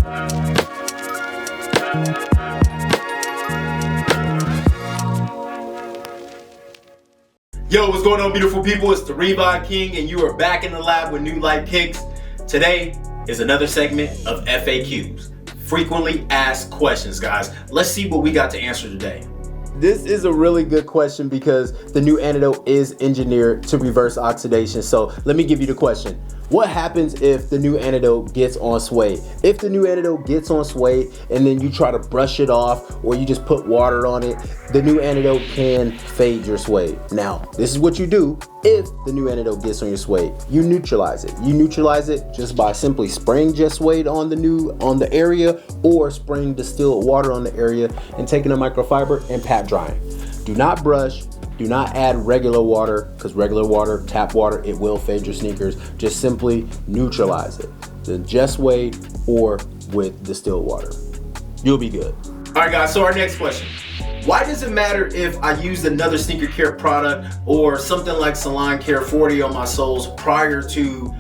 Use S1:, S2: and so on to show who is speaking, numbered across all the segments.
S1: Yo, what's going on, beautiful people? It's the Rebound King, and you are back in the lab with NuLifeKicks. Today is another segment of FAQs, frequently asked questions, guys. Let's see what we got to answer today.
S2: This is a really good question because the Nu Antidote is engineered to reverse oxidation. So let me give you the question. What happens if the Nu Antidote gets on suede? If the Nu Antidote gets on suede and then you try to brush it off or you just put water on it, the Nu Antidote can fade your suede. Now, this is what you do if the Nu Antidote gets on your suede. You neutralize it. You neutralize it just by simply spraying just suede on the area, or spraying distilled water on the area and taking a microfiber and pat drying. Do not brush. Do not add regular water, because regular water, tap water, it will fade your sneakers. Just simply neutralize it. The just suede or with distilled water. You'll be good.
S1: All right, guys, so our next question. Why does it matter if I used another sneaker care product or something like Salon Care 40 on my soles prior to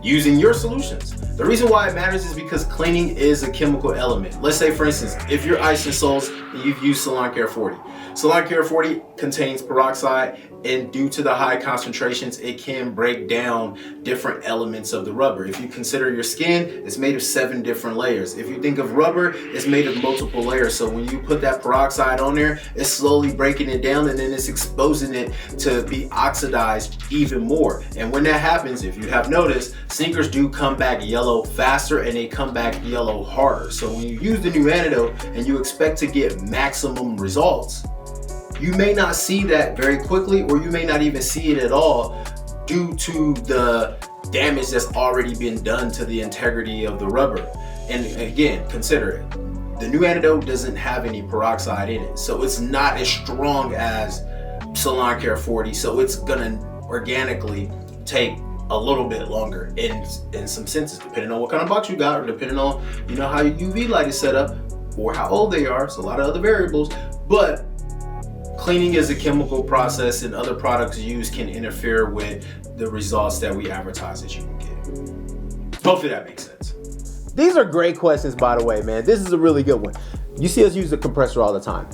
S1: using your solutions? The reason why it matters is because cleaning is a chemical element. Let's say, for instance, if you're icing soles and you've used Salon Care 40. Salon Care 40 contains peroxide, and due to the high concentrations, it can break down different elements of the rubber. If you consider your skin, it's made of 7 different layers. If you think of rubber, it's made of multiple layers. So when you put that peroxide on there, it's slowly breaking it down, and then it's exposing it to be oxidized even more. And when that happens, if you have noticed, sneakers do come back yellow faster and they come back yellow harder. So when you use the Nu Antidote and you expect to get maximum results, you may not see that very quickly, or you may not even see it at all due to the damage that's already been done to the integrity of the rubber. And again, consider it. The Nu Antidote doesn't have any peroxide in it, so it's not as strong as Salon Care 40, so it's gonna organically take a little bit longer in some senses, depending on what kind of box you got, or depending on how your UV light is set up, or how old they are. It's a lot of other variables, but cleaning is a chemical process, and other products used can interfere with the results that we advertise that you can get. Hopefully that makes sense.
S2: These are great questions, by the way, man. This is a really good one. You see us use the compressor all the time.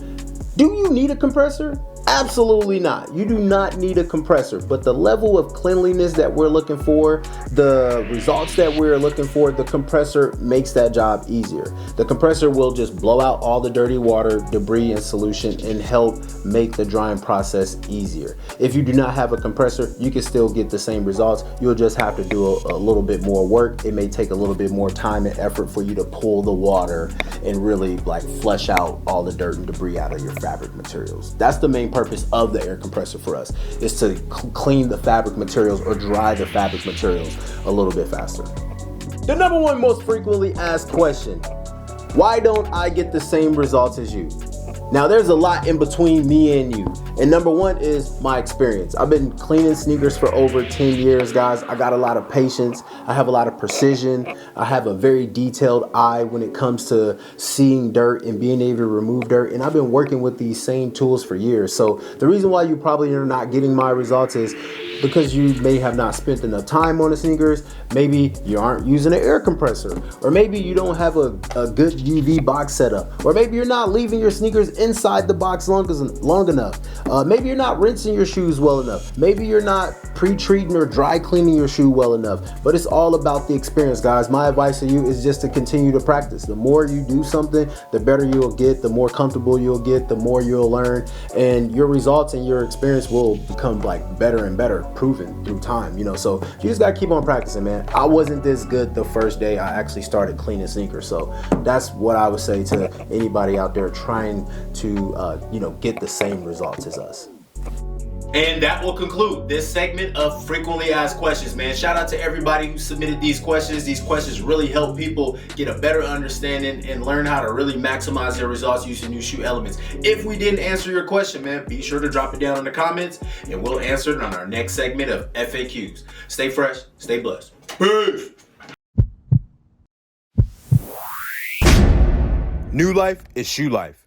S2: Do you need a compressor? Absolutely not. You do not need a compressor, but the level of cleanliness that we're looking for, the results that we're looking for, the compressor makes that job easier. The compressor will just blow out all the dirty water, debris, and solution and help make the drying process easier. If you do not have a compressor, you can still get the same results. You'll just have to do a little bit more work. It may take a little bit more time and effort for you to pull the water and really flush out all the dirt and debris out of your fabric materials. That's the main purpose of the air compressor for us, is to clean the fabric materials or dry the fabric materials a little bit faster. The number one most frequently asked question: why don't I get the same results as you? Now, there's a lot in between me and you. And number one is my experience. I've been cleaning sneakers for over 10 years, guys. I got a lot of patience. I have a lot of precision. I have a very detailed eye when it comes to seeing dirt and being able to remove dirt. And I've been working with these same tools for years. So the reason why you probably are not getting my results is because you may have not spent enough time on the sneakers. Maybe you aren't using an air compressor, or maybe you don't have a good UV box setup, or maybe you're not leaving your sneakers inside the box long enough. Maybe you're not rinsing your shoes well enough. Maybe you're not pre-treating or dry cleaning your shoe well enough. But it's all about the experience, guys. My advice to you is just to continue to practice. The more you do something, the better you'll get, the more comfortable you'll get, the more you'll learn, and your results and your experience will become better and better, proven through time. So you just gotta keep on practicing, man. I wasn't this good the first day I actually started cleaning sneakers, so that's what I would say to anybody out there trying to get the same results as us.
S1: And that will conclude this segment of frequently asked questions, man. Shout out to everybody who submitted these questions. These questions really help people get a better understanding and learn how to really maximize their results using new shoe elements. If we didn't answer your question, man, be sure to drop it down in the comments and we'll answer it on our next segment of FAQs. Stay fresh, stay blessed. Peace.
S3: New life is shoe life.